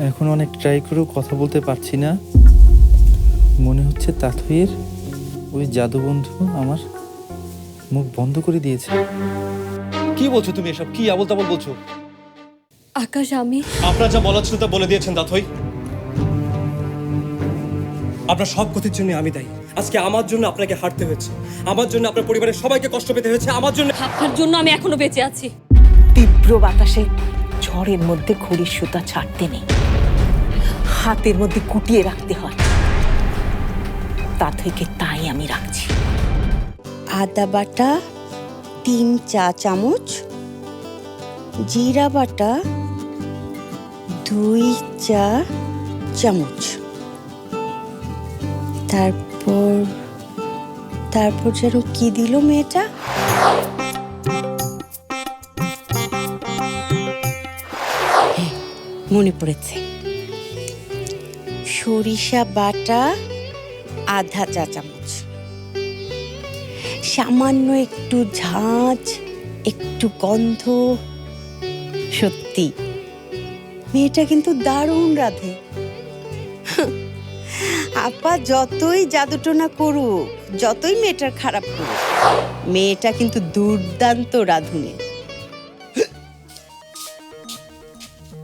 এখন অনেক ট্রাই করেও কথা বলতে পারছি না। মনে হচ্ছে তাথইয়ের ওই জাদু বন্ধু আমার মুখ বন্ধ করে দিয়েছে। কি বলছো তুমি এসব? কি আবল তাবল বলছো? আকাশ, আমি আপনার যা বলার ছিল তা বলে দিয়েছেন তাথই। আপনার সব ক্ষতির জন্য আমি দায়ী। আজকে আমার জন্য আপনাকে হারতে হয়েছে, আমার জন্য আপনার পরিবারের সবাইকে কষ্ট পেতে হয়েছে, আমার জন্য। আপনার জন্য আমি এখনো বেঁচে আছি। তীব্র বাতাসে ঝড়ের মধ্যে ঘড়ির সুতা ছাড়তে নেই, হাতের মধ্যে কুটিয়ে রাখতে হয়। তাথইকে তাই আমি রাখছি। আদা বাটা 3 চা চামচ, জিরা বাটা 2 চা চামচ, তারপর যেন কি দিল মেয়েটা? হ্যাঁ, মনে পড়েছে, সরিষা বাটা আধা চা চামচ, সামান্য একটু ঝাঁঝ, একটু গন্ধ। সত্যি মেয়েটা কিন্তু দারুণ রাঁধে। আপা যতই জাদুটোনা করুক, যতই মেয়েটার খারাপ করুক, মেয়েটা কিন্তু দুর্দান্ত রাঁধুনে।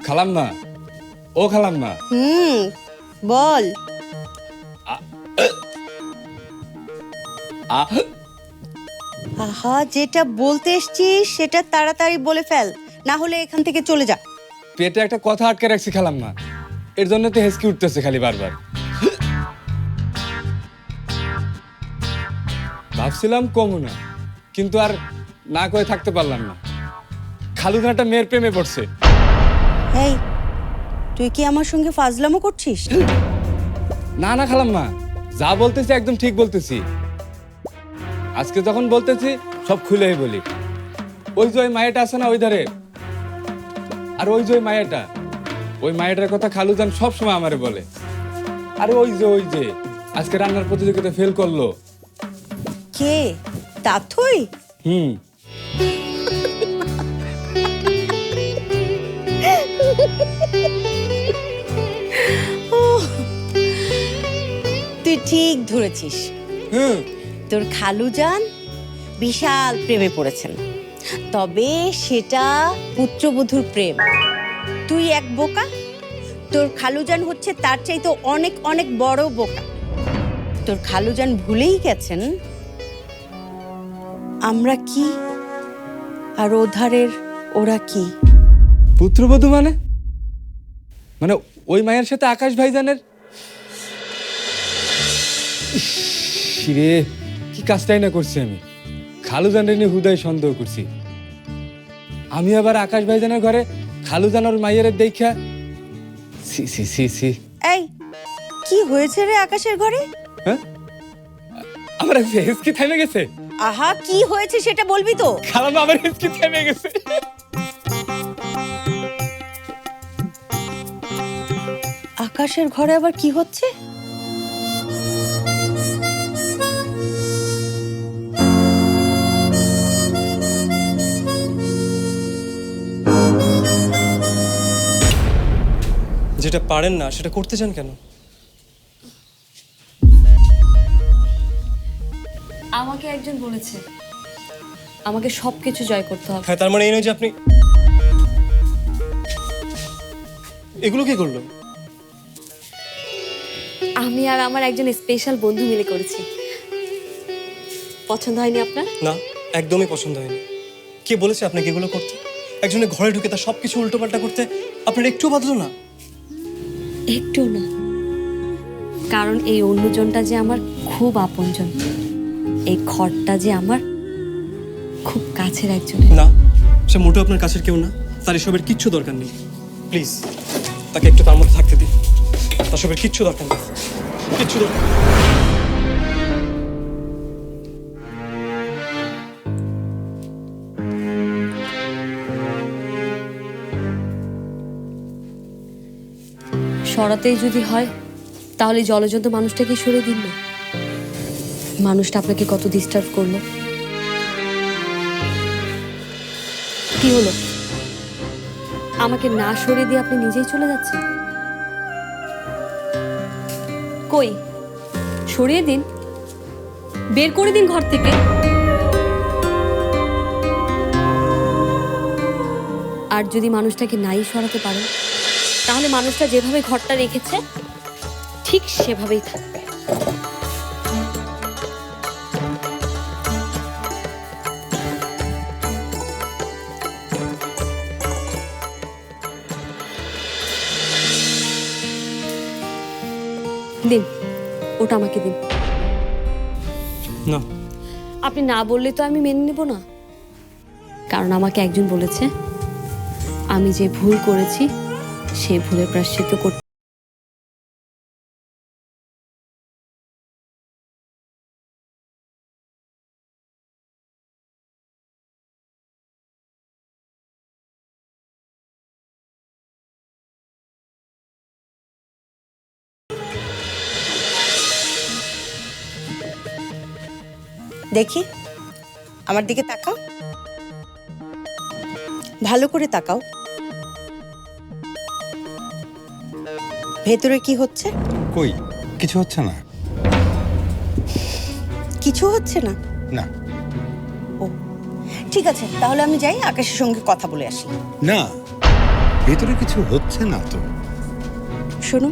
খালাম্মা, ও খালাম্মা, বল। আহা, যেটা বলতে এসছিস সেটা তাড়াতাড়ি বলে ফেল, না হলে এখান থেকে চলে যা। পেটে একটা কথা আটকে রাখছি খালাম্মা, এর জন্য তো হেসকি উঠতেছে খালি বারবার। ভাবছিলাম কমু না, কিন্তু আর না করে থাকতে পারলাম না। খালুন একটা মেয়ের প্রেমে পড়ছে। এই, তুই কি আমার সঙ্গে ফাজলামো করছিস? না না খালাম্মা, যা বলতেছি একদম ঠিক বলতেছি। আজকে যখন বলতেছি সব খুলেই বলি। ওই যে ওই মায়াটা আছে না ওই ধারে, আর ওই যে ওই মায়াটার কথা খালুজান সবসময় আমারে বলে। আর ওই যে আজকে রান্নার প্রতিযোগিতা ফেল করলো। কে? তাথই? হুম। তুই ঠিক ধরেছিস। তোর খালুজান বিশাল প্রেমে পড়েছেন, তবে সেটা পুত্রবধূর প্রেম। তুই এক বোকা, তোর খালুজান হচ্ছে তার চাইতে অনেক অনেক বড় বোকা। তোর খালুজান ভুলেই গেছেন আমরা কি আর ওধারের ওরা কি। পুত্রবধূ মানে মানে ওই মায়ের সাথে আকাশ ভাইজানের। রে, কি কাজটাই না করছি আমি। খালুজানের নিয়ে হুদায় সন্দেহ করছি। আমি আবার আকাশ ভাইজানের ঘরে খালুজানোর মায়ের দেখা। সি সি সি সি। এই, কি হয়েছে রে আকাশের ঘরে? হ্যাঁ, আমার হেসকি থেমে গেছে। আহা, কি হয়েছে সেটা বলবি তো? খালাম্মা, আমার হেসকি থেমে গেছে। আকাশের ঘরে আবার কি হচ্ছে? যেটা পারেন না সেটা করতে চান কেন? আমাকে একজন বলেছে আমাকে সবকিছু জয় করতে হবে। হ্যাঁ, তার মানে এই নয় যে আপনি এগুলো কি করলো? আমি আর আমার একজন স্পেশাল বন্ধু মিলে করেছি। পছন্দ হয়নি আপনার? না, একদমই পছন্দ হয়নি। কে বলেছে আপনাকে এগুলো করতে? একজনের ঘরে ঢুকে তার সবকিছু উল্টোপাল্টা করতে আপনার একটুও বাধলো না? একটু না, কারণ এই অন্যজনটা যে আমার খুব আপনজন, এই ঘরটা যে আমার খুব কাছের একজন। না, সে মোটেও আপনার কাছের কেউ না। তার এসবের কিচ্ছু দরকার নেই। প্লিজ তাকে একটু তার মধ্যে থাকতে দিন। তার সবের কিচ্ছু দরকার নেই, কিচ্ছু দরকার নেই। সরাতেই যদি হয় তাহলে জলজন্ত মানুষটাকে সরিয়ে দিন না। মানুষটা আপনাকে কত ডিস্টার্ব করলো। কি হলো? আমাকে না সরিয়ে দিয়ে আপনি নিজেই চলে যাচ্ছেন? কই সরিয়ে দিন, বের করে দিন ঘর থেকে। আর যদি মানুষটাকে নাই সরাতে পারেন, তাহলে মানুষটা যেভাবে ঘরটা রেখেছে ঠিক সেভাবেই থাকবে। দিন, ওটা আমাকে দিন। না, আপনি না বললে তো আমি মেনে নেব না, কারণ আমাকে একজন বলেছে আমি যে ভুল করেছি সেই ভুলের প্রায়শ্চিত্ত করতে। দেখি, আমার দিকে তাকাও, ভালো করে তাকাও। ভেতরে কি হচ্ছে? কই কিছু হচ্ছে না। কিছু হচ্ছে না? না ও, ঠিক আছে, তাহলে আমি যাই, আকাশের সঙ্গে কথা বলে আসি। না, ভেতরে কিছু হচ্ছে না তো। শোনো,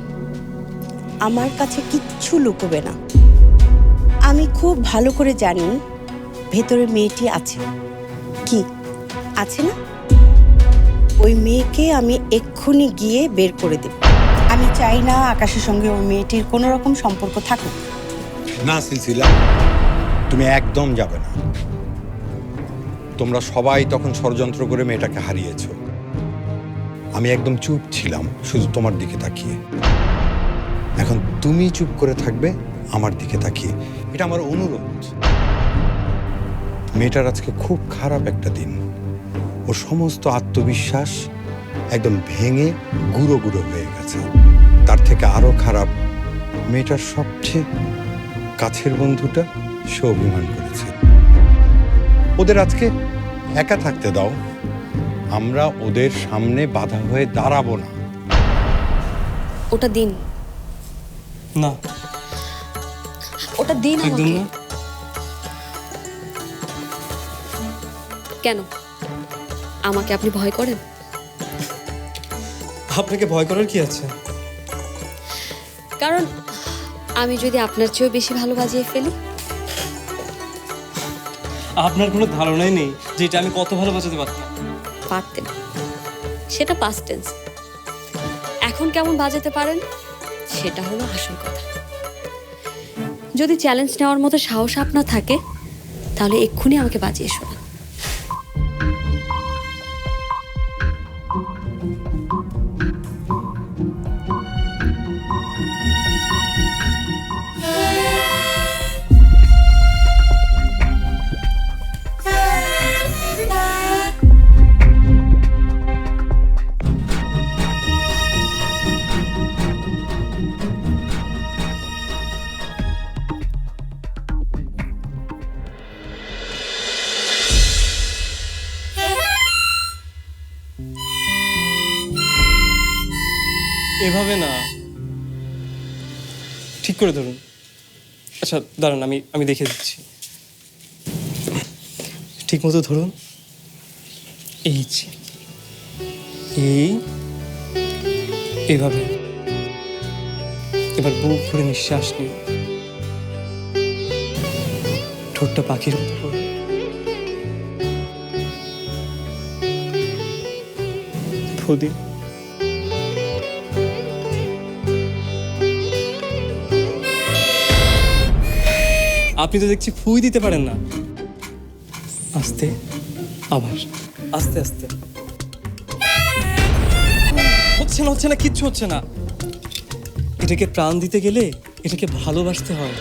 আমার কাছে কিচ্ছু লুকোবে না। আমি খুব ভালো করে জানি ভেতরে মেয়েটি আছে। কি আছে না? ওই মেয়েকে আমি এক্ষুনি গিয়ে বের করে দেব। আমি চাই না আকাশের সঙ্গে ওই মেয়েটির কোনো রকম সম্পর্ক থাকুক। না সিলসিলা, তুমি একদম যাবে না। তোমরা সবাই তখন ষড়যন্ত্র করে মেয়েটাকে হারিয়েছো। আমি একদম চুপ ছিলাম, শুধু তোমার দিকে তাকিয়ে। এখন তুমি চুপ করে থাকবে আমার দিকে তাকিয়ে, এটা আমার অনুরোধ। মেয়েটার আজকে খুব খারাপ একটা দিন। ওর সমস্ত আত্মবিশ্বাস একদম ভেঙে গুঁড়ো গুঁড়ো হয়ে গেছে। তার থেকে আরো খারাপ, মেয়েটার সবচেয়ে কাছের বন্ধুটা সে অভিমান করেছে। ওদের আজকে একা থাকতে দাও, আমরা ওদের সামনে বাধা হয়ে দাঁড়াবো না। ওটা দিন, না, ওটা দিন একদম আমাকে। না। কেন, আমাকে আপনি ভয় করেন? আপনাকে ভয় করার কি আছে? কারণ আমি যদি আপনার চেয়েও বেশি ভালো বাজিয়ে ফেলি। আপনার কোনো ধারণাই নেই যে এটা আমি কত ভালো বাজাতে পারতাম। পারতেন, সেটা পাস্ট টেন্স। এখন কেমন বাজাতে পারেন সেটা হলো আসল কথা। যদি চ্যালেঞ্জ নেওয়ার মতো সাহস আপনার থাকে, তাহলে এক্ষুনি আমাকে বাজিয়ে শোনান। এভাবে না, ঠিক করে ধরুন। আচ্ছা দাঁড়ান, আমি দেখে দিচ্ছি। ঠিক মতো ধরুন, এই যে, এইভাবে। এবার বুক ভরে নিঃশ্বাস নিন, ঠোঁটটা পাখির মতো করুন। ফু দিন। আপনি তো দেখছি ফুই দিতে পারেন না। আস্তে, আবার আস্তে আস্তে। হচ্ছে না, কিচ্ছু হচ্ছে না। এটাকে প্রাণ দিতে গেলে এটাকে ভালোবাসতে হয়।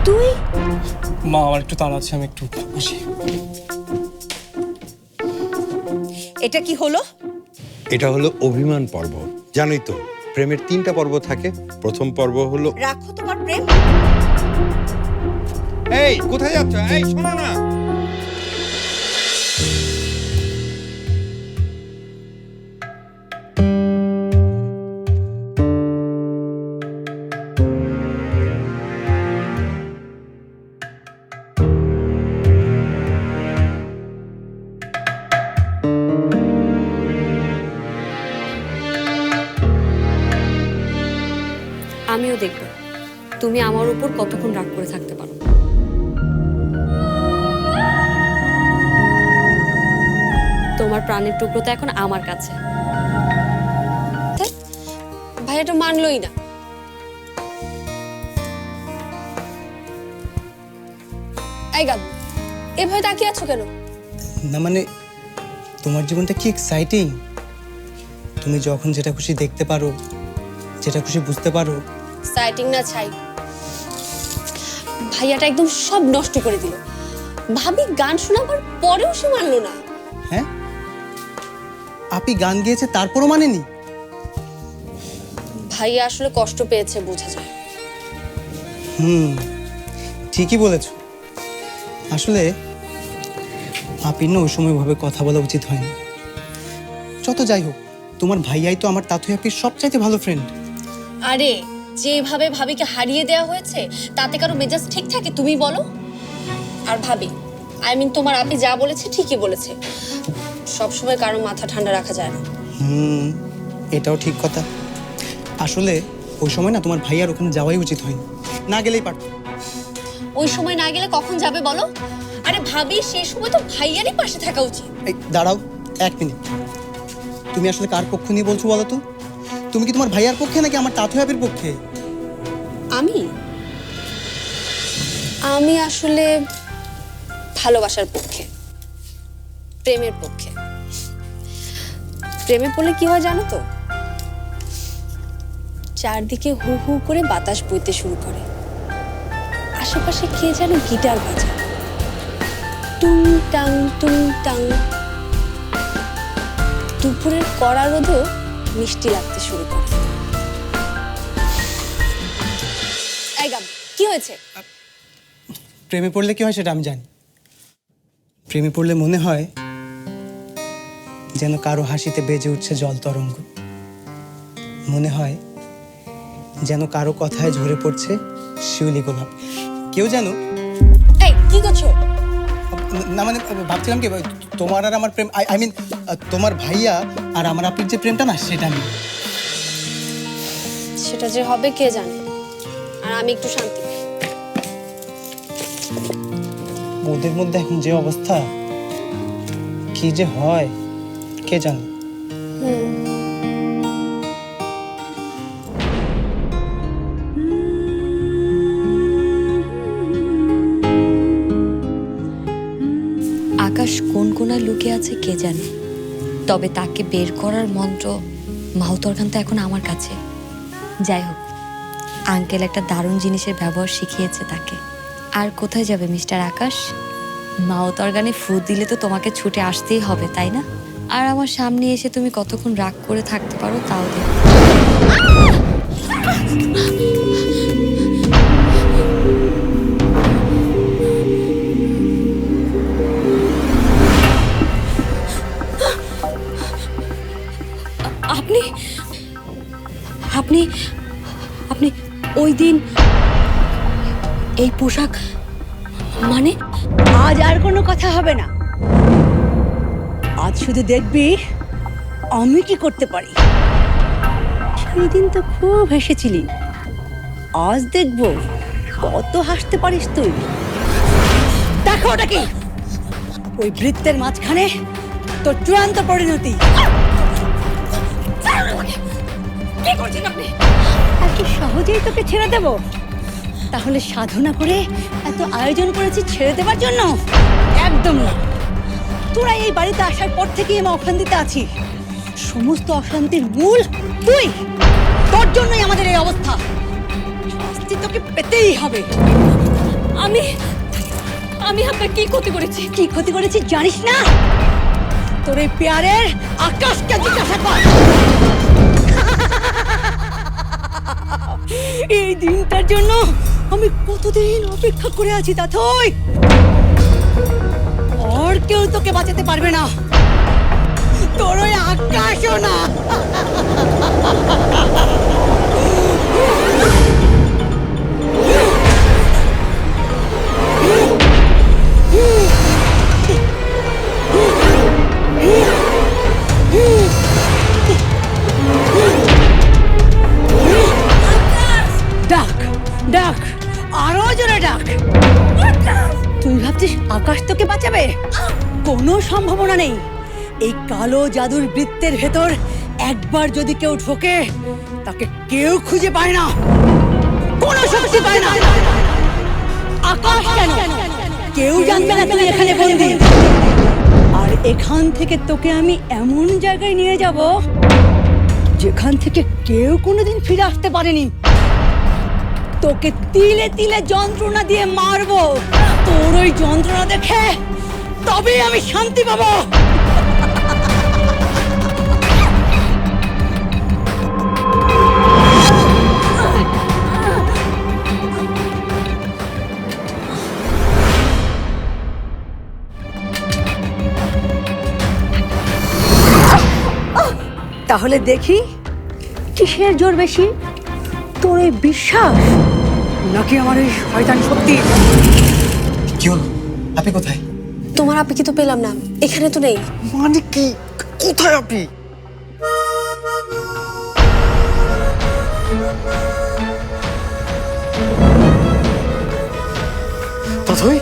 তুই? মা আমার একটু তাড়া আছে, আমি একটু আসি। এটা কি হলো? এটা হলো অভিমান পর্ব। জানোই তো প্রেমের 3টা পর্ব থাকে। প্রথম পর্ব হলো রাখো তোমার প্রেম। এই কোথায় যাচ্ছ? এই শোনো না। আমিও দেখব তুমি আমার উপর কতক্ষণ রাগ করে থাকতে পারো। তোমার প্রাণের টুকরো তো এখন আমার কাছে। ভাই এটা মানলই না। এই গাব, এভাবে তাকিয়ে আছো কেন? না মানে তোমার জীবনটা কি এক্সাইটিং। তুমি যখন যেটা খুশি দেখতে পারো, যেটা খুশি বুঝতে পারো। এক্সাইটিং না ছাই, ভাইয়াটা একদম সব নষ্ট করে দিল। ভাবি গান শোনাবার পরেও সে মানলো না। হ্যাঁ, আপনি গান গেয়েছে তারপরও মানেনি? ভাইয়া আসলে কষ্ট পেয়েছে, বোঝা যায়। ঠিকই বলেছ। আসলে আপনি না ওই সময় ভাবে কথা বলা উচিত হয়নি। যত যাই হোক, তোমার ভাইয়াই তো আমার তাথু হ্যাপির সবচাইতে ভালো ফ্রেন্ড। আরে যেভাবে ভাবিকে হারিয়ে দেওয়া হয়েছে তাতে কারো মেজাজ ঠিক থাকে? তুমি বলো। আর ভাবি, তোমার আপনি যা বলেছে ঠিকই বলেছে। সবসময় কারো মাথা ঠান্ডা রাখা যায় না। এটাও ঠিক কথা। আসলে ওই সময় না তোমার ভাইয়ার ওখানে যাওয়াই উচিত হয়নি, না গেলেই পারত। ওই সময় না গেলে কখন যাবে বলো? আরে ভাবি, সেই সময় তো ভাইয়ারই পাশে থাকা উচিত। এই দাঁড়াও 1 মিনিট, তুমি আসলে কার পক্ষ নিয়ে বলছো বলো তো? তুমি কি তোমার ভাইয়ার পক্ষে নাকি আমার তাথু হ্যাপির পক্ষে? আমি আসলে ভালোবাসার পক্ষে, প্রেমের পক্ষে। প্রেমে পড়লে কি হয় জানো তো? চারদিকে হু হু করে বাতাস বইতে শুরু করে, আশেপাশে কে যেন গিটার বাজায়, টুং টাং টুং টাং। দুপুরের কড়া রোদও মিষ্টি লাগতে শুরু করে। এই গাব, কি হয়েছে? প্রেমে পড়লে কি হয় সেটা আমি জানি। প্রেমে পড়লে মনে হয় যেন কারো হাসিতে বেজে উঠছে জল তরঙ্গ। মনে হয় যেন কারো কথায় ঝরে পড়ছে শিউলি গোলাপ। কেউ যেন এই কি করছো? না মানে ভাবছিলাম কি তোমার আর আমার প্রেম, আই মিন তোমার ভাইয়া আর আমার আপুর যে প্রেমটা না সেটা নিয়ে। সেটা যে হবে কে জানে। আর আমি একটু শান্তি পাই। ওদের মধ্যে এখন যে অবস্থা, কি যে হয় কে জানে। আকাশ কোন কোনায় লুকিয়ে আছে কে জানে, তবে তাকে বের করার মন্ত্র মাহুতরখান তো এখন আমার কাছে। যাই হোক, আঙ্কেল একটা দারুণ জিনিসের ব্যবহার শিখিয়েছে তাকে। আর কোথায় যাবে মিস্টার আকাশ? মাহুতরগানে ফু দিলে তো তোমাকে ছুটে আসতেই হবে, তাই না? আর আমার সামনে এসে তুমি কতক্ষণ রাগ করে থাকতে পারো তাও দেখো। আপনি আপনি আপনি ওই দিন এই পোশাক, মানে? আজ আর কোনো কথা হবে না। আজ শুধু দেখবি আমি কি করতে পারি। সেদিন তো খুব হেসেছিলি, আজ দেখবো কত হাসতে পারিস তুই। দেখো ওটা কি, ওই বৃত্তের মাঝখানে তোর চূড়ান্ত পরিণতি। কি করছেন আপনি? এত সহজেই তোকে ছেড়ে দেব? তাহলে সাধনা করে এত আয়োজন করেছি ছেড়ে দেবার জন্য? একদম না। তোরা এই বাড়িতে আসার পর থেকেই আমি অশান্তিতে আছি। সমস্ত অশান্তির মূল তুই। তোর জন্যই আমাদের এই অবস্থা। শাস্তি তোকে পেতেই হবে। আমি আমি আপনার কি ক্ষতি করেছি? কি ক্ষতি করেছি জানিস না? তোর এই পেয়ারের আকাশকে জিজ্ঞাসা কর। এই দিনটার জন্য আমি কতদিন অপেক্ষা করে আছি তাথই। আর কেউ তোকে বাঁচাতে পারবে না, তোর ওই আকাশও না। ডাক ডাক, আরো জোরে ডাক। তুই ভাবছিস আকাশ তোকে বাঁচাবে? কোনো সম্ভাবনা নেই। এই কালো জাদুর বৃত্তের ভেতর একবার যদি কেউ ঢোকে, তাকে কেউ খুঁজে পায় না, কোনো শক্তি পায় না। আকাশ কেন, কেউ জানবে না তুই এখানে বন্দি। আর এখান থেকে তোকে আমি এমন জায়গায় নিয়ে যাব যেখান থেকে কেউ কোনোদিন ফিরে আসতে পারেনি। তোকে তিলে তিলে যন্ত্রণা দিয়ে মারবো। তোর ওই যন্ত্রণা দেখে তবেই আমি শান্তি পাবো। তাহলে দেখি কিসের জোর বেশি, তোর এই বিশ্বাস নাকি আমার এই শয়তানি শক্তি? কি হলো? আপনি কোথায়? তোমার আপিকে তো পেলাম না, এখানে তো নেই। মানে কি? কোথায় আপনি? তাথই